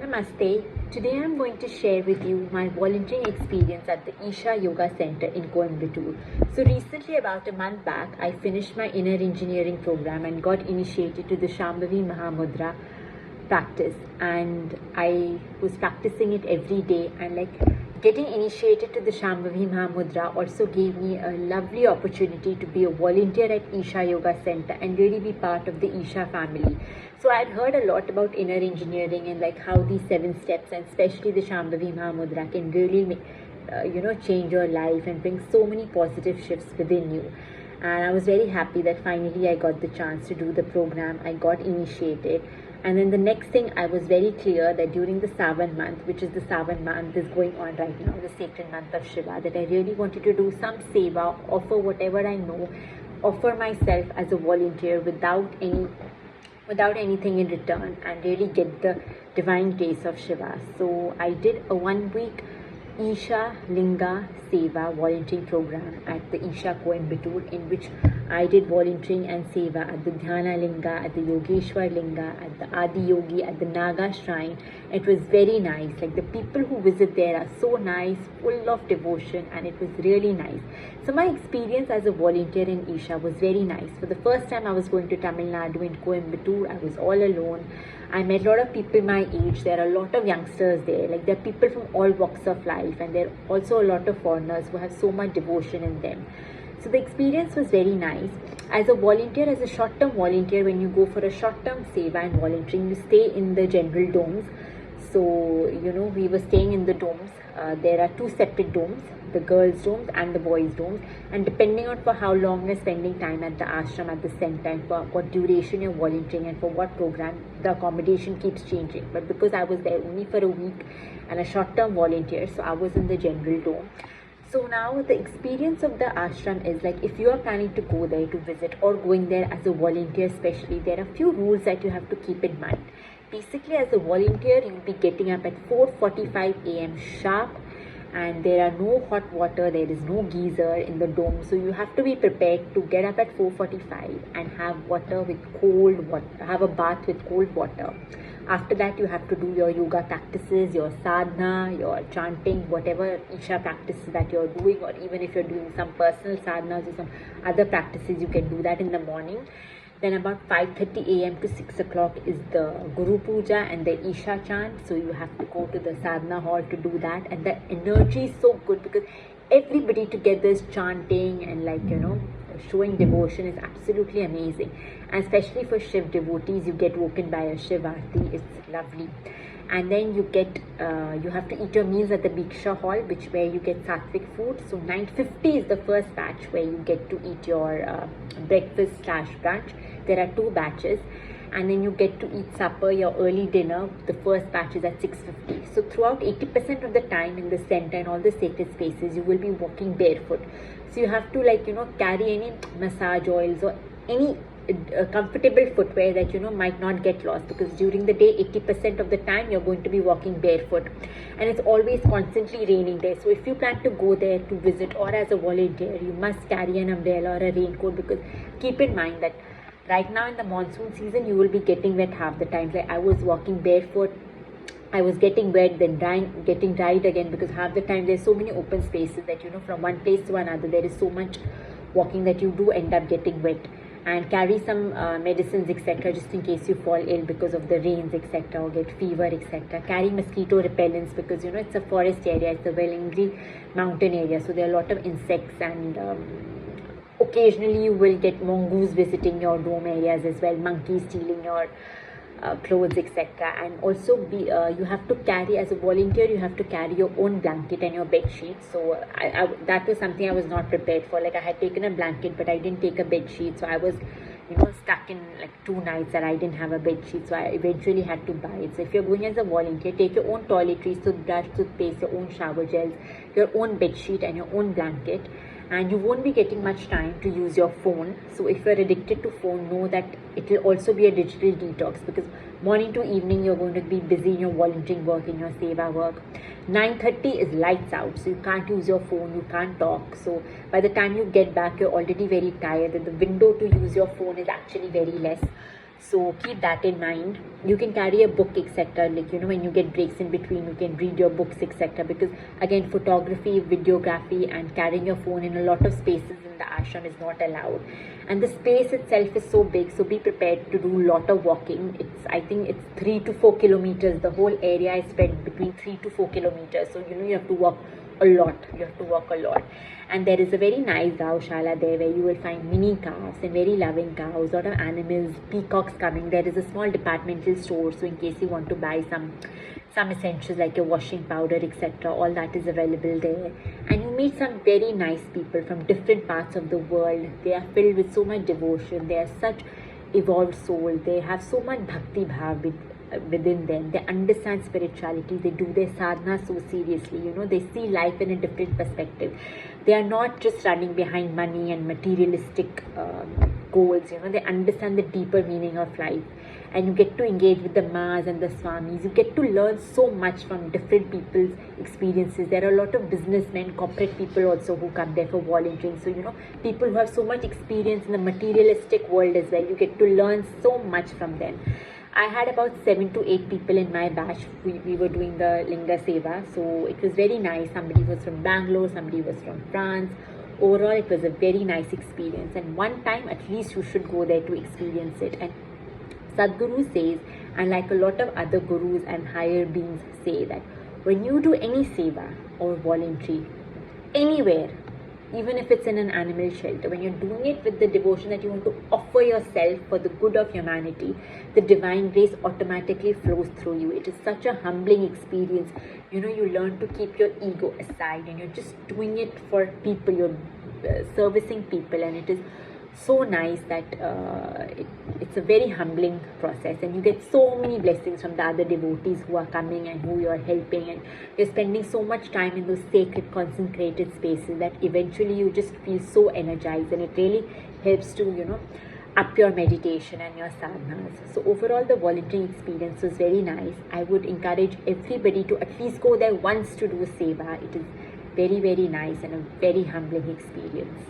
Namaste. Today I'm going to share with you my volunteering experience at the Isha Yoga Center in Coimbatore. So recently, about a month back, I finished my inner engineering program and got initiated to the Shambhavi Mahamudra practice, and I was practicing it every day, and getting initiated to the Shambhavi Mahamudra also gave me a lovely opportunity to be a volunteer at Isha Yoga Center and really be part of the Isha family. So I'd heard a lot about inner engineering and how these 7 steps, and especially the Shambhavi Mahamudra, can really change your life and bring so many positive shifts within you. And I was very happy that finally I got the chance to do the program. I got initiated, and then the next thing, I was very clear that during the Savan month, which is the Savan month is going on right now, the sacred month of Shiva, that I really wanted to do some Sewa, offer whatever I know, offer myself as a volunteer without anything in return, and really get the divine grace of Shiva. So I did a 1 week Isha Linga Sewa volunteering program at the Isha Coimbatore, in which I did volunteering and Seva at the Dhyana Linga, at the Yogeshwar Linga, at the Adi Yogi, at the Naga Shrine. It was very nice. The people who visit there are so nice, full of devotion, and it was really nice. So my experience as a volunteer in Isha was very nice. For the first time I was going to Tamil Nadu in Coimbatore, I was all alone. I met a lot of people my age. There are a lot of youngsters there. There are people from all walks of life, and there are also a lot of foreigners who have so much devotion in them. So the experience was very nice. As a volunteer, as a short-term volunteer, when you go for a short-term seva and volunteering, you stay in the general domes. So, we were staying in the domes. There are 2 separate domes, the girls' domes and the boys' domes. And depending on for how long you're spending time at the ashram, at the center, and for what duration you're volunteering and for what program, the accommodation keeps changing. But because I was there only for a week and a short-term volunteer, so I was in the general dome. So now the experience of the ashram is if you are planning to go there to visit or going there as a volunteer especially, there are a few rules that you have to keep in mind. Basically, as a volunteer, you'll be getting up at 4:45 a.m. sharp, and there are no hot water, there is no geyser in the dome. So you have to be prepared to get up at 4:45 and have water with cold water, have a bath with cold water. After that, you have to do your yoga practices, your sadhana, your chanting, whatever Isha practices that you're doing, or even if you're doing some personal sadhanas or some other practices, you can do that in the morning. Then about 5:30 a.m. to 6 o'clock is the Guru Puja and the Isha chant. So you have to go to the sadhana hall to do that. And the energy is so good because everybody together is chanting and showing devotion is absolutely amazing. And especially for Shiv devotees, you get woken by a Shiv Aarti. It's lovely. And then you have to eat your meals at the Bhiksha hall, where you get sattvic food. So 9:50 is the first batch where you get to eat your breakfast/brunch. There are 2 batches. And then you get to eat supper, your early dinner. The first batch is at 6:50. So throughout 80% of the time in the center and all the sacred spaces, you will be walking barefoot. So you have to carry any massage oils or any comfortable footwear that might not get lost, because during the day 80% of the time you're going to be walking barefoot, and it's always constantly raining there. So if you plan to go there to visit or as a volunteer, you must carry an umbrella or a raincoat, because keep in mind that right now in the monsoon season you will be getting wet half the time. I was walking barefoot, I was getting wet, then getting dried again, because half the time there's so many open spaces that from one place to another there is so much walking that you do end up getting wet. And carry some medicines, etc., just in case you fall ill because of the rains, etc., or get fever, etc. Carry mosquito repellents, because it's a forest area, it's a Wellingry mountain area, so there are a lot of insects, and occasionally you will get mongoose visiting your dome areas as well, monkeys stealing your clothes, etc. And also you have to carry, as a volunteer, you have to carry your own blanket and your bed sheet. So that was something I was not prepared for. I had taken a blanket, but I didn't take a bed sheet, so I was stuck in 2 nights that I didn't have a bed sheet, so I eventually had to buy it. So if you're going as a volunteer, take your own toiletries, toothbrush, toothpaste, your own shower gels, your own bed sheet and your own blanket. And you won't be getting much time to use your phone. So if you're addicted to phone, know that it will also be a digital detox, because morning to evening you're going to be busy in your volunteering work, in your seva work. 9:30 is lights out, so you can't use your phone, you can't talk. So by the time you get back, you're already very tired, and the window to use your phone is actually very less. So keep that in mind. You can carry a book, etc. Like, when you get breaks in between, you can read your books, etc. Because again, photography, videography, and carrying your phone in a lot of spaces in the ashram is not allowed. And the space itself is so big, so be prepared to do a lot of walking. I think it's 3 to 4 kilometers. The whole area is spread between 3 to 4 kilometers. So you have to walk a lot. You have to walk a lot. And there is a very nice gaushala there where you will find mini cows and very loving cows, lot of animals, peacocks coming. There is a small departmental store, so in case you want to buy some essentials like your washing powder, etc., all that is available there. And you meet some very nice people from different parts of the world. They are filled with so much devotion. They are such evolved soul. They have so much bhakti bhav within them. They understand spirituality. They do their sadhana so seriously. They see life in a different perspective. They are not just running behind money and materialistic goals. They understand the deeper meaning of life. And you get to engage with the Ma's and the Swamis. You get to learn so much from different people's experiences. There are a lot of businessmen, corporate people also who come there for volunteering. So, people who have so much experience in the materialistic world as well. You get to learn so much from them. I had about 7 to 8 people in my batch. We were doing the Linga Sewa. So it was very nice. Somebody was from Bangalore, somebody was from France. Overall, it was a very nice experience. And one time, at least you should go there to experience it. And Sadhguru says, and like a lot of other gurus and higher beings say, that when you do any seva or voluntary, anywhere, even if it's in an animal shelter, when you're doing it with the devotion that you want to offer yourself for the good of humanity, the divine grace automatically flows through you. It is such a humbling experience. You learn to keep your ego aside and you're just doing it for people. You're servicing people, and it is so nice that it's a very humbling process, and you get so many blessings from the other devotees who are coming and who you're helping, and you're spending so much time in those sacred consecrated spaces that eventually you just feel so energized, and it really helps to up your meditation and your sadhanas. So overall, the volunteering experience was very nice. I would encourage everybody to at least go there once to do seva. It is very, very nice and a very humbling experience.